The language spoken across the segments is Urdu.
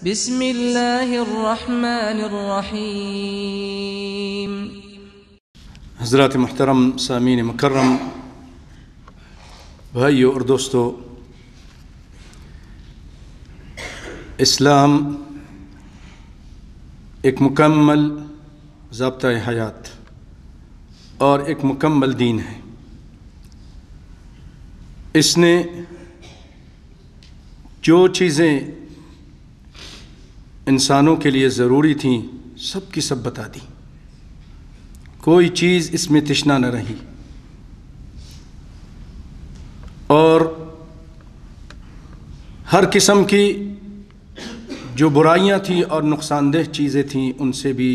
بسم اللہ الرحمن الرحیم۔ حضرات محترم، سامعین مکرم، بھائیو اور دوستو، اسلام ایک مکمل ضابطۂ حیات اور ایک مکمل دین ہے۔ اس نے جو چیزیں انسانوں کے لیے ضروری تھیں سب کی سب بتا دی، کوئی چیز اس میں تشنا نہ رہی، اور ہر قسم کی جو برائیاں تھیں اور نقصان دہ چیزیں تھیں ان سے بھی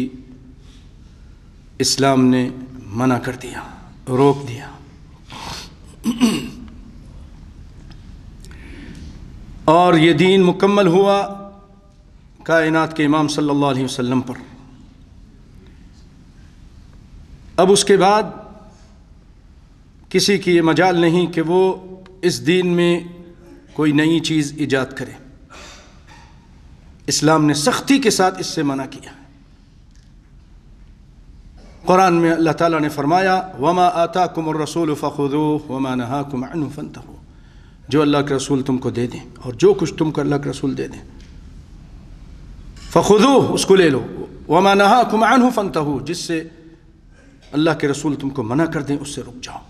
اسلام نے منع کر دیا، روک دیا۔ اور یہ دین مکمل ہوا کائنات کے امام صلی اللہ علیہ وسلم پر۔ اب اس کے بعد کسی کی یہ مجال نہیں کہ وہ اس دین میں کوئی نئی چیز ایجاد کرے۔ اسلام نے سختی کے ساتھ اس سے منع کیا۔ قرآن میں اللہ تعالیٰ نے فرمایا وَمَا آتَاكُمُ الرَّسُولُ فَخُذُوهُ وَمَا نَهَاكُمْ عَنْهُ فَانْتَهُوا، جو اللہ کے رسول تم کو دے دیں اور جو کچھ تم کو اللہ کے رسول دے دیں، فَخُذُوهُ، اس کو لے لو، وَمَا نَهَاكُمْ عَنْهُ فَانْتَهُوا، جس سے اللہ کے رسول تم کو منع کر دیں اس سے رک جاؤ۔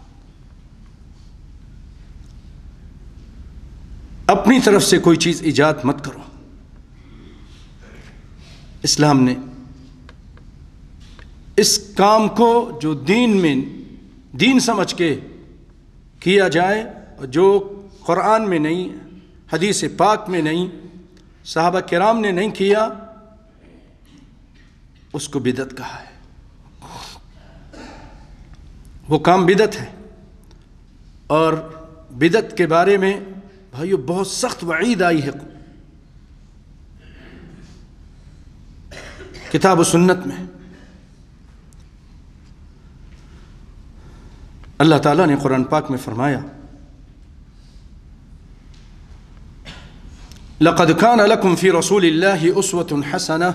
اپنی طرف سے کوئی چیز ایجاد مت کرو۔ اسلام نے اس کام کو جو دین میں دین سمجھ کے کیا جائے اور جو قرآن میں نہیں، حدیث پاک میں نہیں، صحابہ کرام نے نہیں کیا، اس کو بدعت کہا ہے۔ وہ کام بدعت ہے، اور بدعت کے بارے میں بھائیو بہت سخت وعید آئی ہے کتاب و سنت میں۔ اللہ تعالیٰ نے قرآن پاک میں فرمایا لَقَدْ كَانَ لَكُمْ فِي رَسُولِ اللَّهِ أُسْوَةٌ حَسَنَةٌ،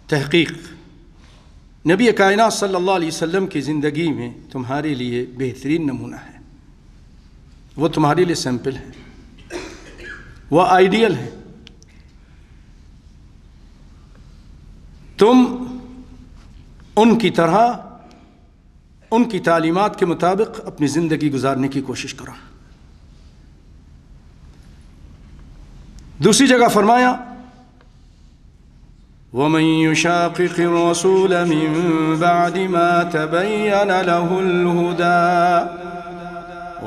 تحقیق نبی کائنات صلی اللہ علیہ وسلم کی زندگی میں تمہارے لیے بہترین نمونہ ہے۔ وہ تمہارے لیے سیمپل ہے، وہ آئیڈیل ہے۔ تم ان کی طرح، ان کی تعلیمات کے مطابق اپنی زندگی گزارنے کی کوشش کرو۔ دوسری جگہ فرمایا وَمَن يُشَاقِقِ الرَّسُولَ مِن بَعْدِ مَا تَبَيَّنَ لَهُ الْهُدَى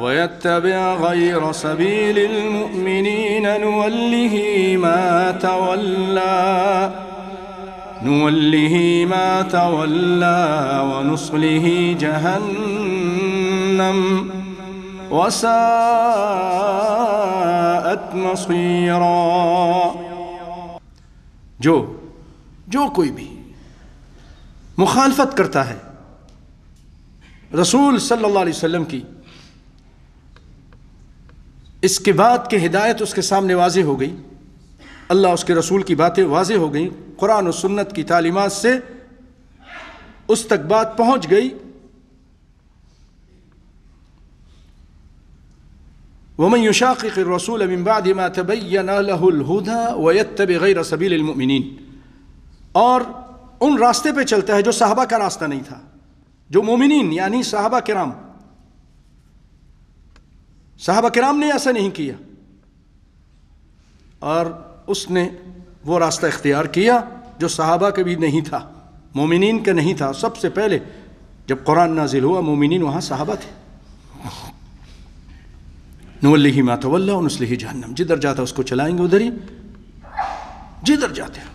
وَيَتَّبِعْ غَيْرَ سَبِيلِ الْمُؤْمِنِينَ نُوَلِّهِ مَا تَوَلَّى وَنُصْلِهِ جَهَنَّمَ وَسَاءَتْ مَصِيرًا۔ جو کوئی بھی مخالفت کرتا ہے رسول صلی اللہ علیہ وسلم کی، اس کے بعد کہ ہدایت اس کے سامنے واضح ہو گئی، اللہ اس کے رسول کی باتیں واضح ہو گئیں، قرآن و سنت کی تعلیمات سے اس تک بات پہنچ گئی، وَمَن يُشَاقِقِ الرَّسُولَ مِن بَعْدِ مَا تَبَيَّنَ لَهُ الْهُدَى وَيَتَّبِعْ غَيْرَ سَبِيلِ الْمُؤْمِنِينَ، اور ان راستے پہ چلتا ہے جو صحابہ کا راستہ نہیں تھا، جو مومنین یعنی صحابہ کرام نے ایسا نہیں کیا، اور اس نے وہ راستہ اختیار کیا جو صحابہ کا بھی نہیں تھا، مومنین کا نہیں تھا۔ سب سے پہلے جب قرآن نازل ہوا مومنین وہاں صحابہ تھے۔ نُوَلِّهِ مَا تَوَلَّى وَنُصْلِهِ جَهَنَّمَ، جدھر جاتا اس کو چلائیں گے ادھر ہی، جدھر جاتے ہیں،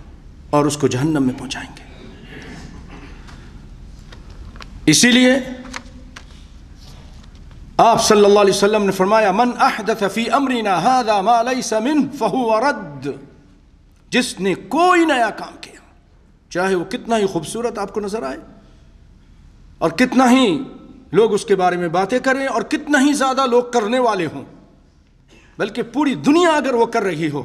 اور اس کو جہنم میں پہنچائیں گے۔ اسی لیے آپ صلی اللہ علیہ وسلم نے فرمایا من احدث فی امرنا هذا ما لیس منه فهو رد، جس نے کوئی نیا کام کیا، چاہے وہ کتنا ہی خوبصورت آپ کو نظر آئے اور کتنا ہی لوگ اس کے بارے میں باتیں کریں اور کتنا ہی زیادہ لوگ کرنے والے ہوں، بلکہ پوری دنیا اگر وہ کر رہی ہو،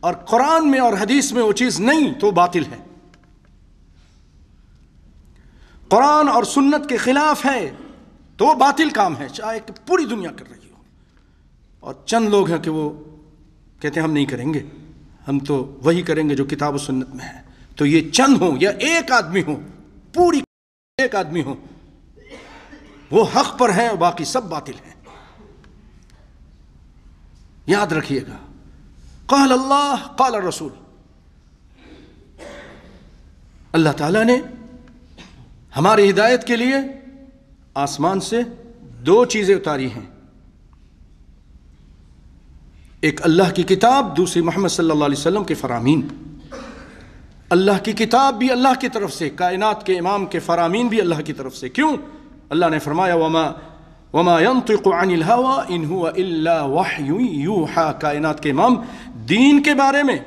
اور قرآن میں اور حدیث میں وہ چیز نہیں تو باطل ہے، قرآن اور سنت کے خلاف ہے تو وہ باطل کام ہے، چاہے کہ پوری دنیا کر رہی ہو۔ اور چند لوگ ہیں کہ وہ کہتے ہیں ہم نہیں کریں گے، ہم تو وہی کریں گے جو کتاب و سنت میں ہے۔ تو یہ چند ہوں یا ایک آدمی ہو، پوری ایک آدمی ہو، وہ حق پر ہے اور باقی سب باطل ہیں۔ یاد رکھیے گا، قال اللہ قال الرسول، اللہ تعالیٰ نے ہماری ہدایت کے لیے آسمان سے دو چیزیں اتاری ہیں، ایک اللہ کی کتاب، دوسری محمد صلی اللہ علیہ وسلم کے فرامین۔ اللہ کی کتاب بھی اللہ کی طرف سے، کائنات کے امام کے فرامین بھی اللہ کی طرف سے۔ کیوں؟ اللہ نے فرمایا وما ينطق عن الهوى ان هو الا وحی یوحى، کائنات کے امام دین کے بارے میں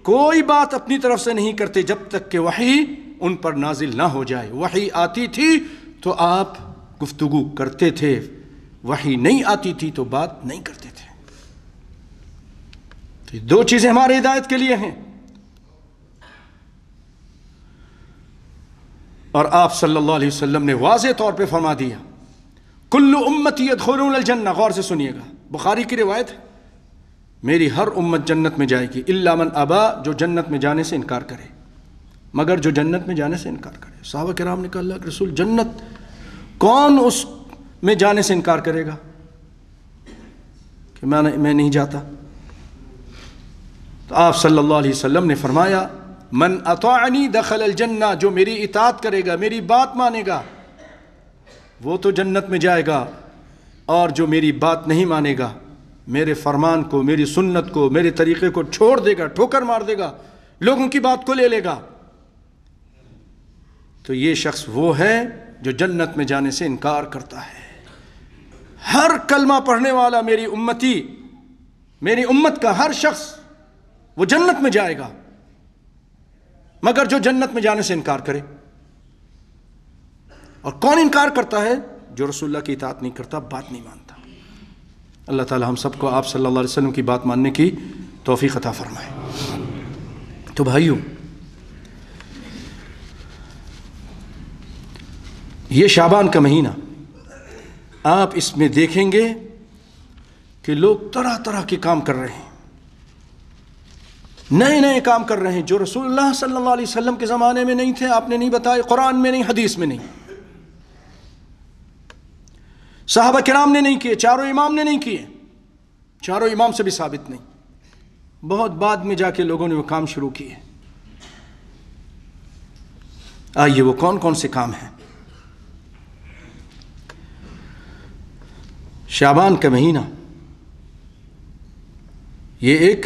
کوئی بات اپنی طرف سے نہیں کرتے جب تک کہ وحی ان پر نازل نہ ہو جائے۔ وحی آتی تھی تو آپ گفتگو کرتے تھے، وحی نہیں آتی تھی تو بات نہیں کرتے تھے۔ تو یہ دو چیزیں ہماری ہدایت کے لیے ہیں، اور آپ صلی اللہ علیہ وسلم نے واضح طور پہ فرما دیا کل امتی یدخلون الجنہ۔ غور سے سنیے گا، بخاری کی روایت ہے، میری ہر امت جنت میں جائے گی الا من ابا، جو جنت میں جانے سے انکار کرے، مگر جو جنت میں جانے سے انکار کرے۔ صحابہ کرام نے کہا اللہ کے رسول، جنت کون اس میں جانے سے انکار کرے گا کہ میں نہیں جاتا؟ تو آپ صلی اللہ علیہ وسلم نے فرمایا من اطاعنی دخل الجنہ، جو میری اطاعت کرے گا، میری بات مانے گا، وہ تو جنت میں جائے گا، اور جو میری بات نہیں مانے گا، میرے فرمان کو، میری سنت کو، میرے طریقے کو چھوڑ دے گا، ٹھوکر مار دے گا، لوگوں کی بات کو لے لے گا، تو یہ شخص وہ ہے جو جنت میں جانے سے انکار کرتا ہے۔ ہر کلمہ پڑھنے والا میری امتی، میری امت کا ہر شخص وہ جنت میں جائے گا، مگر جو جنت میں جانے سے انکار کرے۔ اور کون انکار کرتا ہے؟ جو رسول اللہ کی اطاعت نہیں کرتا، بات نہیں مانتا۔ اللہ تعالی ہم سب کو آپ صلی اللہ علیہ وسلم کی بات ماننے کی توفیق عطا فرمائے۔ تو بھائیو، یہ شعبان کا مہینہ، آپ اس میں دیکھیں گے کہ لوگ طرح طرح کے کام کر رہے ہیں، نئے نئے کام کر رہے ہیں جو رسول اللہ صلی اللہ علیہ وسلم کے زمانے میں نہیں تھے، آپ نے نہیں بتائے، قرآن میں نہیں، حدیث میں نہیں، صحابہ کرام نے نہیں کیے، چاروں امام نے نہیں کیے، چاروں امام سے بھی ثابت نہیں، بہت بعد میں جا کے لوگوں نے وہ کام شروع کیے۔ آئیے وہ کون کون سے کام ہیں؟ شعبان کا مہینہ یہ ایک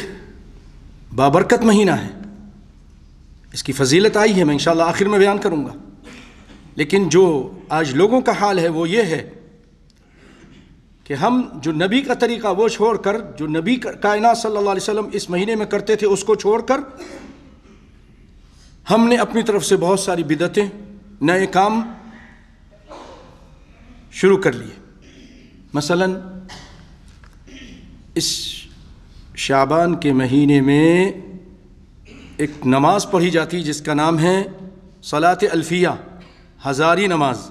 بابرکت مہینہ ہے، اس کی فضیلت آئی ہے، میں انشاءاللہ آخر میں بیان کروں گا، لیکن جو آج لوگوں کا حال ہے وہ یہ ہے کہ ہم جو نبی کا طریقہ وہ چھوڑ کر، جو نبی کائنات صلی اللہ علیہ وسلم اس مہینے میں کرتے تھے اس کو چھوڑ کر ہم نے اپنی طرف سے بہت ساری بدعتیں، نئے کام شروع کر لیے۔ مثلا اس شعبان کے مہینے میں ایک نماز پڑھی جاتی جس کا نام ہے صلاۃ الفیہ، ہزاری نماز،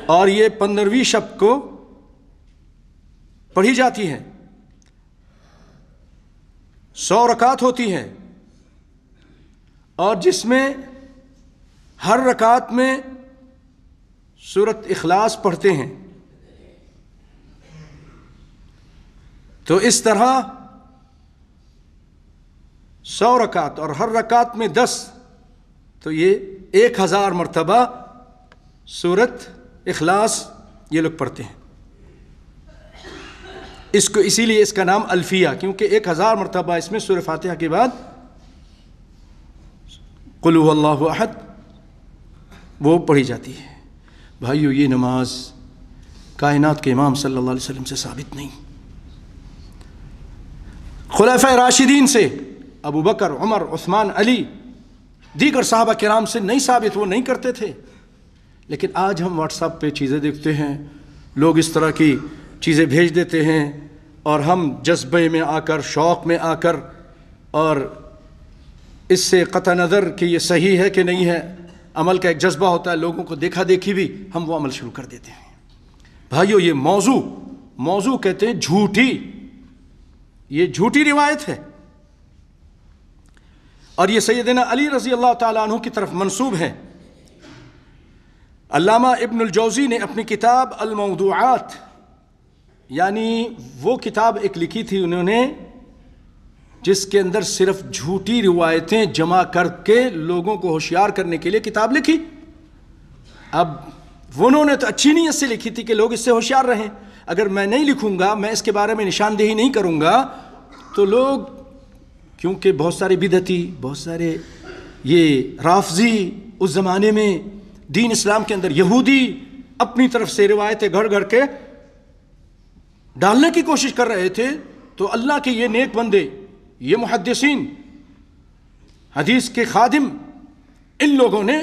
اور یہ 15ویں شب کو پڑھی جاتی ہے، 100 رکعت ہوتی ہے، اور جس میں ہر رکعت میں سورۃ اخلاص پڑھتے ہیں۔ تو اس طرح 100 رکعت اور ہر رکعت میں 10، تو یہ 1000 مرتبہ سورۃ اخلاص یہ لوگ پڑھتے ہیں۔ اس کو اسی لیے اس کا نام الفیہ، کیونکہ 1000 مرتبہ اس میں سورہ فاتحہ کے بعد قل هو اللہ احد وہ پڑھی جاتی ہے۔ بھائیو، یہ نماز کائنات کے امام صلی اللہ علیہ وسلم سے ثابت نہیں، خلفائے راشدین سے، ابو بکر، عمر، عثمان، علی، دیگر صحابہ کرام سے نہیں ثابت، وہ نہیں کرتے تھے۔ لیکن آج ہم واٹس ایپ پہ چیزیں دیکھتے ہیں، لوگ اس طرح کی چیزیں بھیج دیتے ہیں، اور ہم جذبے میں آ کر، شوق میں آ کر، اور اس سے قطع نظر کہ یہ صحیح ہے کہ نہیں ہے، عمل کا ایک جذبہ ہوتا ہے، لوگوں کو دیکھا دیکھی بھی، ہم وہ عمل شروع کر دیتے ہیں۔ بھائیو، یہ موضوع کہتے ہیں جھوٹی، یہ جھوٹی روایت ہے، اور یہ سیدنا علی رضی اللہ تعالیٰ عنہ کی طرف منسوب ہے۔ علامہ ابن الجوزی نے اپنی کتاب الموضوعات، یعنی وہ کتاب ایک لکھی تھی انہوں نے جس کے اندر صرف جھوٹی روایتیں جمع کر کے لوگوں کو ہوشیار کرنے کے لیے کتاب لکھی۔ اب انہوں نے تو اچھی نیت سے لکھی تھی کہ لوگ اس سے ہوشیار رہیں، اگر میں نہیں لکھوں گا، میں اس کے بارے میں نشاندہی نہیں کروں گا، تو لوگ، کیونکہ بہت سارے بدعتی، بہت سارے یہ رافضی اس زمانے میں دین اسلام کے اندر یہودی اپنی طرف سے روایتیں گھڑ گھڑ کے ڈالنے کی کوشش کر رہے تھے، تو اللہ کے یہ نیک بندے، یہ محدثین، حدیث کے خادم، ان لوگوں نے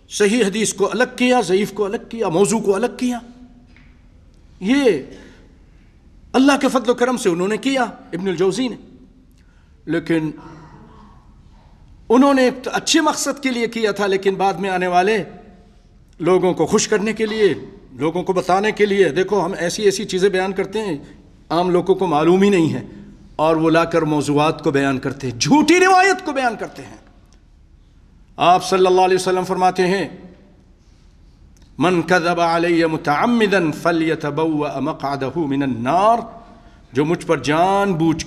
صحیح حدیث کو الگ کیا، ضعیف کو الگ کیا، موضوع کو الگ کیا۔ یہ اللہ کے فضل و کرم سے انہوں نے کیا، ابن الجوزی نے، لیکن انہوں نے ایک اچھے مقصد کے لیے کیا تھا، لیکن بعد میں آنے والے لوگوں کو خوش کرنے کے لیے، لوگوں کو بتانے کے لیے، دیکھو ہم ایسی ایسی چیزیں بیان کرتے ہیں عام لوگوں کو معلوم ہی نہیں ہے، اور وہ لا کر موضوعات کو بیان کرتے ہیں، جھوٹی روایت کو بیان کرتے ہیں۔ آپ صلی اللہ علیہ وسلم فرماتے ہیں، من کذب علی متعمدا فلیتبوأ مقعدہ من النار، جو مجھ پر جان بوجھ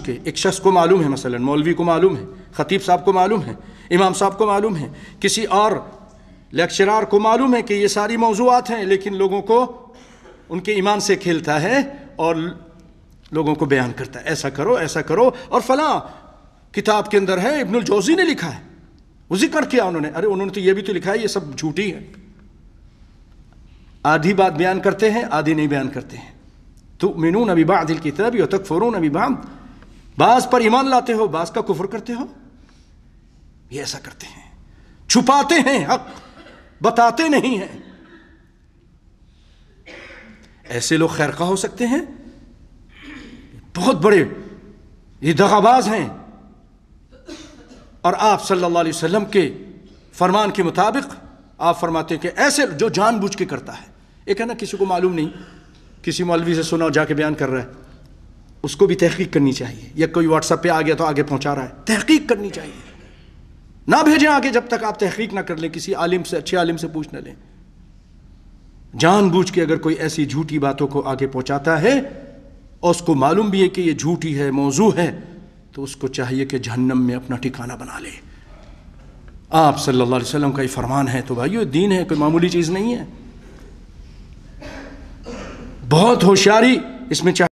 کے ایک شخص کو معلوم ہے، مثلا مولوی کو معلوم ہے، خطیب صاحب کو معلوم ہے، امام صاحب کو معلوم ہے، کسی اور لیکچرار کو معلوم ہے کہ یہ ساری موضوعات ہیں، لیکن لوگوں کو ان کے ایمان سے کھیلتا ہے اور لوگوں کو بیان کرتا ہے، ایسا کرو ایسا کرو، اور فلاں کتاب کے اندر ہے، ابن الجوزی نے لکھا ہے، وہ ذکر کیا انہوں نے، ارے انہوں نے تو یہ بھی تو لکھا ہے، یہ سب جھوٹی ہے۔ آدھی بات بیان کرتے ہیں، آدھی نہیں بیان کرتے ہیں۔ تؤمنون ببعض الکتاب وتکفرون ببعض، بعض پر ایمان لاتے ہو، بعض کا کفر کرتے ہو، یہ ایسا کرتے ہیں، چھپاتے ہیں حق، بتاتے نہیں ہیں۔ ایسے لوگ خیرخواہ ہو سکتے ہیں، بہت بڑے یہ دغاباز ہیں، اور آپ صلی اللہ علیہ وسلم کے فرمان کے مطابق آپ فرماتے ہیں کہ ایسے جو جان بوجھ کے کرتا ہے، ایک ہے نا کسی کو معلوم نہیں، کسی مولوی سے سنا اور جا کے بیان کر رہا ہے، اس کو بھی تحقیق کرنی چاہیے، یا کوئی واٹس ایپ پہ آ گیا تو آگے پہنچا رہا ہے، تحقیق کرنی چاہیے، نہ بھیجیں آگے جب تک آپ تحقیق نہ کر لیں، کسی عالم سے، اچھے عالم سے پوچھ نہ لیں۔ جان بوجھ کے اگر کوئی ایسی جھوٹی باتوں کو آگے پہنچاتا ہے اور اس کو معلوم بھی ہے کہ یہ جھوٹی ہے، موضوع ہے، تو اس کو چاہیے کہ جہنم میں اپنا ٹھکانہ بنا لے۔ آپ صلی اللہ علیہ وسلم کا یہ فرمان ہے، تو بھائیو دین ہے، کوئی معمولی چیز نہیں ہے، بہت ہوشیاری اس میں چاہیے۔